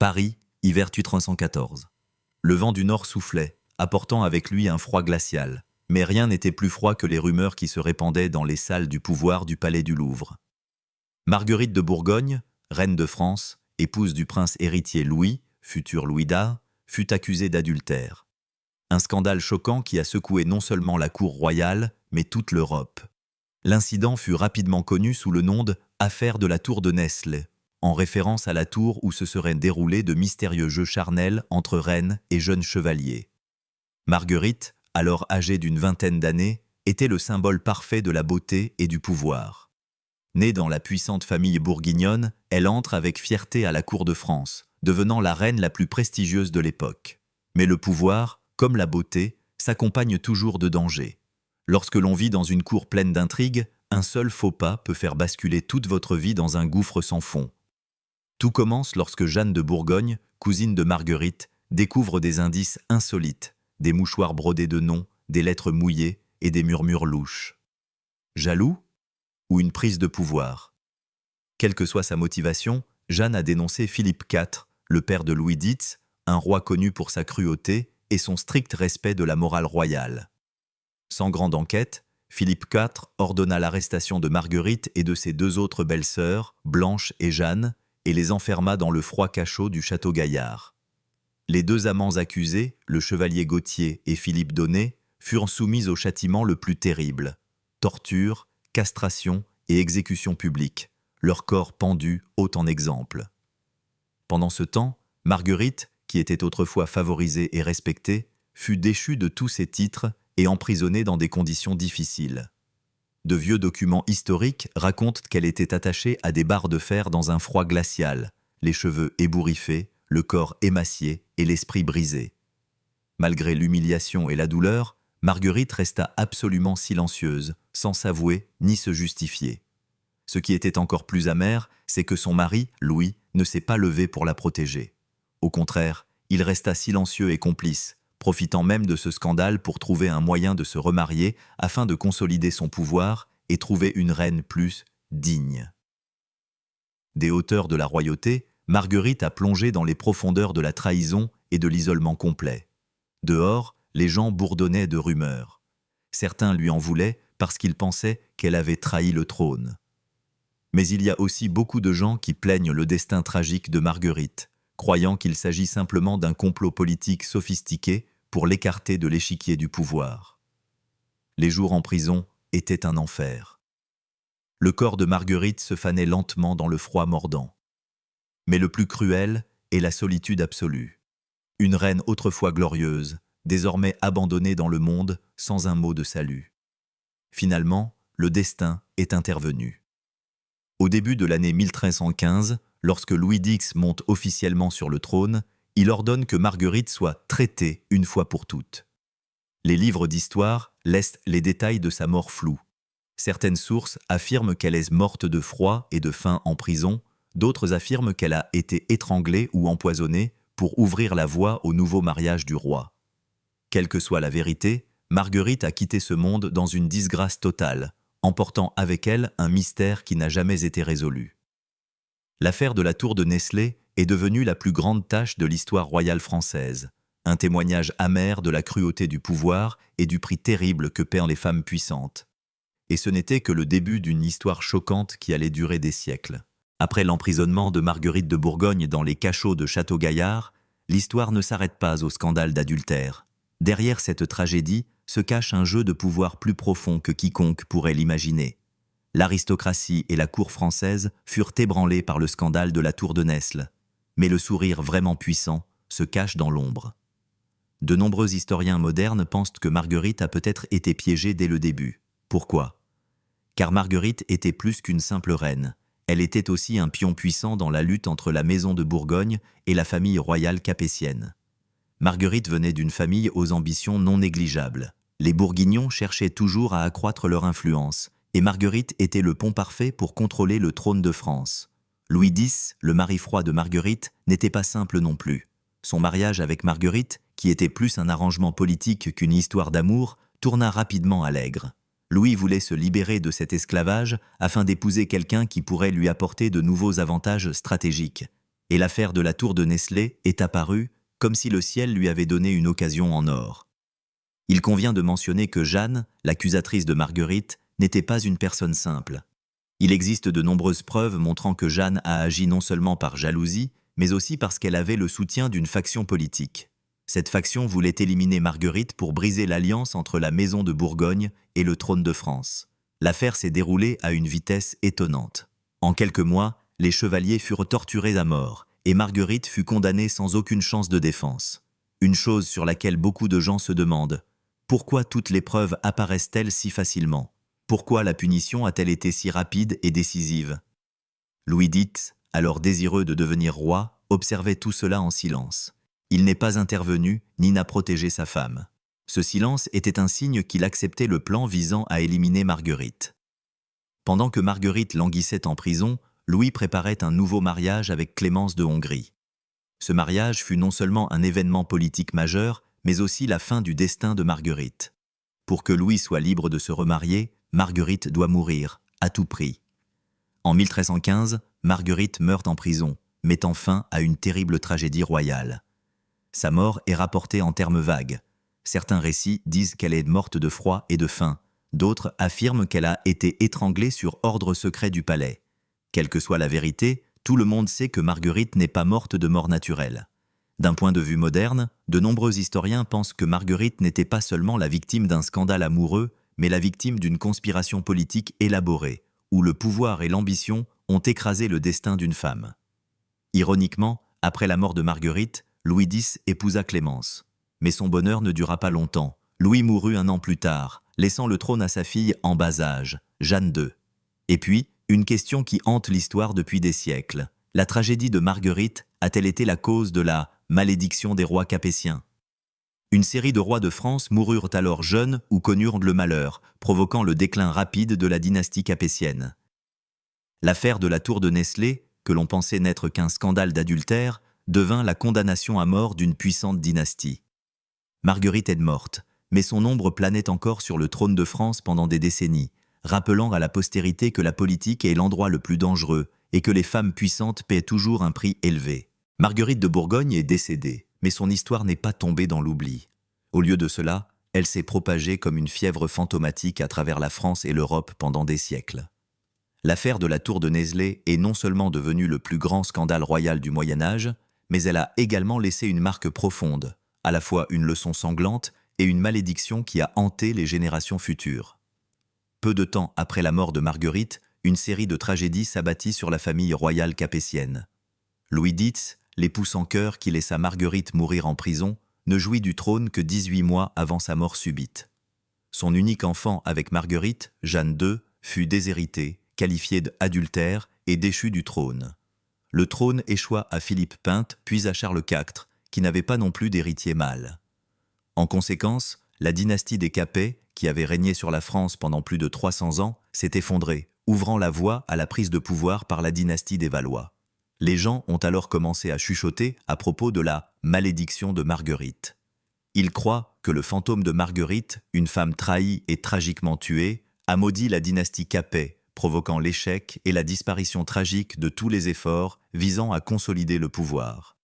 Paris, hiver 1314. Le vent du nord soufflait, apportant avec lui un froid glacial. Mais rien n'était plus froid que les rumeurs qui se répandaient dans les salles du pouvoir du palais du Louvre. Marguerite de Bourgogne, reine de France, épouse du prince héritier Louis, futur Louis d'A, fut accusée d'adultère. Un scandale choquant qui a secoué non seulement la cour royale, mais toute l'Europe. L'incident fut rapidement connu sous le nom d'« Affaire de la tour de Nesle », en référence à la tour où se seraient déroulés de mystérieux jeux charnels entre reines et jeunes chevaliers. Marguerite, alors âgée d'une vingtaine d'années, était le symbole parfait de la beauté et du pouvoir. Née dans la puissante famille bourguignonne, elle entre avec fierté à la cour de France, devenant la reine la plus prestigieuse de l'époque. Mais le pouvoir, comme la beauté, s'accompagne toujours de dangers. Lorsque l'on vit dans une cour pleine d'intrigues, un seul faux pas peut faire basculer toute votre vie dans un gouffre sans fond. Tout commence lorsque Jeanne de Bourgogne, cousine de Marguerite, découvre des indices insolites, des mouchoirs brodés de noms, des lettres mouillées et des murmures louches. Jaloux ? Ou une prise de pouvoir ? Quelle que soit sa motivation, Jeanne a dénoncé Philippe IV, le père de Louis X, un roi connu pour sa cruauté et son strict respect de la morale royale. Sans grande enquête, Philippe IV ordonna l'arrestation de Marguerite et de ses deux autres belles-sœurs, Blanche et Jeanne, et les enferma dans le froid cachot du château Gaillard. Les deux amants accusés, le chevalier Gauthier et Philippe d'Aunay, furent soumis au châtiment le plus terrible: torture, castration et exécution publique, leur corps pendu haut en exemple. Pendant ce temps, Marguerite, qui était autrefois favorisée et respectée, fut déchue de tous ses titres et emprisonnée dans des conditions difficiles. De vieux documents historiques racontent qu'elle était attachée à des barres de fer dans un froid glacial, les cheveux ébouriffés, le corps émacié et l'esprit brisé. Malgré l'humiliation et la douleur, Marguerite resta absolument silencieuse, sans s'avouer ni se justifier. Ce qui était encore plus amer, c'est que son mari, Louis, ne s'est pas levé pour la protéger. Au contraire, il resta silencieux et complice, profitant même de ce scandale pour trouver un moyen de se remarier afin de consolider son pouvoir et trouver une reine plus digne. Des hauteurs de la royauté, Marguerite a plongé dans les profondeurs de la trahison et de l'isolement complet. Dehors, les gens bourdonnaient de rumeurs. Certains lui en voulaient parce qu'ils pensaient qu'elle avait trahi le trône. Mais il y a aussi beaucoup de gens qui plaignent le destin tragique de Marguerite, croyant qu'il s'agit simplement d'un complot politique sophistiqué pour l'écarter de l'échiquier du pouvoir. Les jours en prison étaient un enfer. Le corps de Marguerite se fanait lentement dans le froid mordant. Mais le plus cruel est la solitude absolue. Une reine autrefois glorieuse, désormais abandonnée dans le monde sans un mot de salut. Finalement, le destin est intervenu. Au début de l'année 1315, lorsque Louis X monte officiellement sur le trône, il ordonne que Marguerite soit traitée une fois pour toutes. Les livres d'histoire laissent les détails de sa mort flous. Certaines sources affirment qu'elle est morte de froid et de faim en prison, d'autres affirment qu'elle a été étranglée ou empoisonnée pour ouvrir la voie au nouveau mariage du roi. Quelle que soit la vérité, Marguerite a quitté ce monde dans une disgrâce totale, emportant avec elle un mystère qui n'a jamais été résolu. L'affaire de la tour de Nesle est devenue la plus grande tâche de l'histoire royale française, un témoignage amer de la cruauté du pouvoir et du prix terrible que paient les femmes puissantes. Et ce n'était que le début d'une histoire choquante qui allait durer des siècles. Après l'emprisonnement de Marguerite de Bourgogne dans les cachots de Château Gaillard, l'histoire ne s'arrête pas au scandale d'adultère. Derrière cette tragédie se cache un jeu de pouvoir plus profond que quiconque pourrait l'imaginer. L'aristocratie et la cour française furent ébranlées par le scandale de la tour de Nesle. Mais le sourire vraiment puissant se cache dans l'ombre. De nombreux historiens modernes pensent que Marguerite a peut-être été piégée dès le début. Pourquoi ? Car Marguerite était plus qu'une simple reine. Elle était aussi un pion puissant dans la lutte entre la maison de Bourgogne et la famille royale capétienne. Marguerite venait d'une famille aux ambitions non négligeables. Les Bourguignons cherchaient toujours à accroître leur influence, et Marguerite était le pont parfait pour contrôler le trône de France. Louis X, le mari froid de Marguerite, n'était pas simple non plus. Son mariage avec Marguerite, qui était plus un arrangement politique qu'une histoire d'amour, tourna rapidement à l'aigre. Louis voulait se libérer de cet esclavage afin d'épouser quelqu'un qui pourrait lui apporter de nouveaux avantages stratégiques. et l'affaire de la tour de Nestlé est apparue comme si le ciel lui avait donné une occasion en or. Il convient de mentionner que Jeanne, l'accusatrice de Marguerite, n'était pas une personne simple. Il existe de nombreuses preuves montrant que Jeanne a agi non seulement par jalousie, mais aussi parce qu'elle avait le soutien d'une faction politique. Cette faction voulait éliminer Marguerite pour briser l'alliance entre la maison de Bourgogne et le trône de France. L'affaire s'est déroulée à une vitesse étonnante. En quelques mois, les chevaliers furent torturés à mort, et Marguerite fut condamnée sans aucune chance de défense. Une chose sur laquelle beaucoup de gens se demandent: pourquoi toutes les preuves apparaissent-elles si facilement? Pourquoi la punition a-t-elle été si rapide et décisive? Louis X, alors désireux de devenir roi, observait tout cela en silence. Il n'est pas intervenu, ni n'a protégé sa femme. Ce silence était un signe qu'il acceptait le plan visant à éliminer Marguerite. Pendant que Marguerite languissait en prison, Louis préparait un nouveau mariage avec Clémence de Hongrie. Ce mariage fut non seulement un événement politique majeur, mais aussi la fin du destin de Marguerite. Pour que Louis soit libre de se remarier, Marguerite doit mourir, à tout prix. En 1315, Marguerite meurt en prison, mettant fin à une terrible tragédie royale. Sa mort est rapportée en termes vagues. Certains récits disent qu'elle est morte de froid et de faim, d'autres affirment qu'elle a été étranglée sur ordre secret du palais. Quelle que soit la vérité, tout le monde sait que Marguerite n'est pas morte de mort naturelle. D'un point de vue moderne, de nombreux historiens pensent que Marguerite n'était pas seulement la victime d'un scandale amoureux, mais la victime d'une conspiration politique élaborée, où le pouvoir et l'ambition ont écrasé le destin d'une femme. Ironiquement, après la mort de Marguerite, Louis X épousa Clémence. Mais son bonheur ne dura pas longtemps. Louis mourut 1 an plus tard, laissant le trône à sa fille en bas âge, Jeanne II. Et puis, une question qui hante l'histoire depuis des siècles. La tragédie de Marguerite a-t-elle été la cause de la malédiction des rois capétiens? Une série de rois de France moururent alors jeunes ou connurent le malheur, provoquant le déclin rapide de la dynastie capétienne. L'affaire de la tour de Nestlé, que l'on pensait n'être qu'un scandale d'adultère, devint la condamnation à mort d'une puissante dynastie. Marguerite est morte, mais son ombre planait encore sur le trône de France pendant des décennies, rappelant à la postérité que la politique est l'endroit le plus dangereux et que les femmes puissantes paient toujours un prix élevé. Marguerite de Bourgogne est décédée, mais son histoire n'est pas tombée dans l'oubli. Au lieu de cela, elle s'est propagée comme une fièvre fantomatique à travers la France et l'Europe pendant des siècles. L'affaire de la tour de Nestlé est non seulement devenue le plus grand scandale royal du Moyen-Âge, mais elle a également laissé une marque profonde, à la fois une leçon sanglante et une malédiction qui a hanté les générations futures. Peu de temps après la mort de Marguerite, une série de tragédies s'abattit sur la famille royale capétienne. Louis X, l'époux sans cœur qui laissa Marguerite mourir en prison, ne jouit du trône que 18 mois avant sa mort subite. Son unique enfant avec Marguerite, Jeanne II, fut déshérité, qualifié d'adultère et déchu du trône. Le trône échoua à Philippe Pinte, puis à Charles IV, qui n'avait pas non plus d'héritier mâle. En conséquence, la dynastie des Capets, qui avait régné sur la France pendant plus de 300 ans, s'est effondrée, ouvrant la voie à la prise de pouvoir par la dynastie des Valois. Les gens ont alors commencé à chuchoter à propos de la malédiction de Marguerite. Ils croient que le fantôme de Marguerite, une femme trahie et tragiquement tuée, a maudit la dynastie Capet, provoquant l'échec et la disparition tragique de tous les efforts visant à consolider le pouvoir.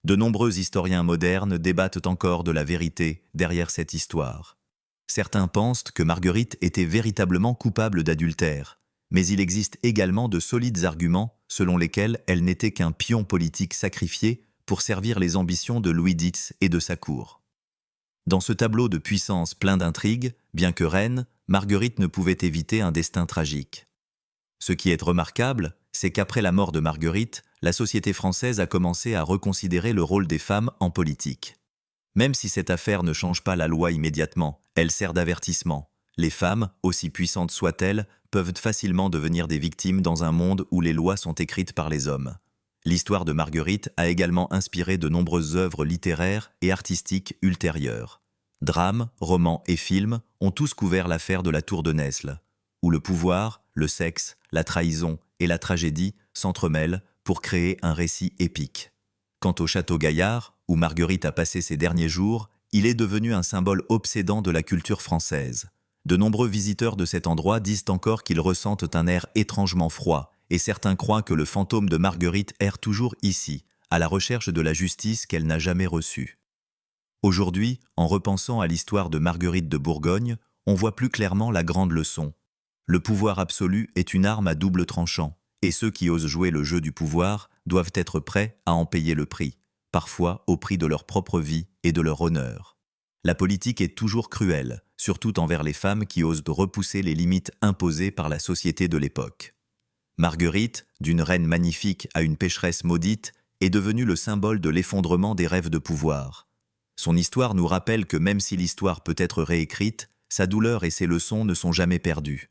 De nombreux historiens modernes débattent encore de la vérité derrière cette histoire. Certains pensent que Marguerite était véritablement coupable d'adultère, mais il existe également de solides arguments selon lesquels elle n'était qu'un pion politique sacrifié pour servir les ambitions de Louis X et de sa cour. Dans ce tableau de puissance plein d'intrigues, bien que reine, Marguerite ne pouvait éviter un destin tragique. Ce qui est remarquable, c'est qu'après la mort de Marguerite, la société française a commencé à reconsidérer le rôle des femmes en politique. Même si cette affaire ne change pas la loi immédiatement, elle sert d'avertissement. Les femmes, aussi puissantes soient-elles, peuvent facilement devenir des victimes dans un monde où les lois sont écrites par les hommes. L'histoire de Marguerite a également inspiré de nombreuses œuvres littéraires et artistiques ultérieures. Drames, romans et films ont tous couvert l'affaire de la tour de Nesle, où le pouvoir, le sexe, la trahison et la tragédie s'entremêlent pour créer un récit épique. Quant au château Gaillard, où Marguerite a passé ses derniers jours, il est devenu un symbole obsédant de la culture française. De nombreux visiteurs de cet endroit disent encore qu'ils ressentent un air étrangement froid et certains croient que le fantôme de Marguerite erre toujours ici, à la recherche de la justice qu'elle n'a jamais reçue. Aujourd'hui, en repensant à l'histoire de Marguerite de Bourgogne, on voit plus clairement la grande leçon. Le pouvoir absolu est une arme à double tranchant, et ceux qui osent jouer le jeu du pouvoir doivent être prêts à en payer le prix, parfois au prix de leur propre vie et de leur honneur. La politique est toujours cruelle, surtout envers les femmes qui osent repousser les limites imposées par la société de l'époque. Marguerite, d'une reine magnifique à une pécheresse maudite, est devenue le symbole de l'effondrement des rêves de pouvoir. Son histoire nous rappelle que même si l'histoire peut être réécrite, sa douleur et ses leçons ne sont jamais perdues.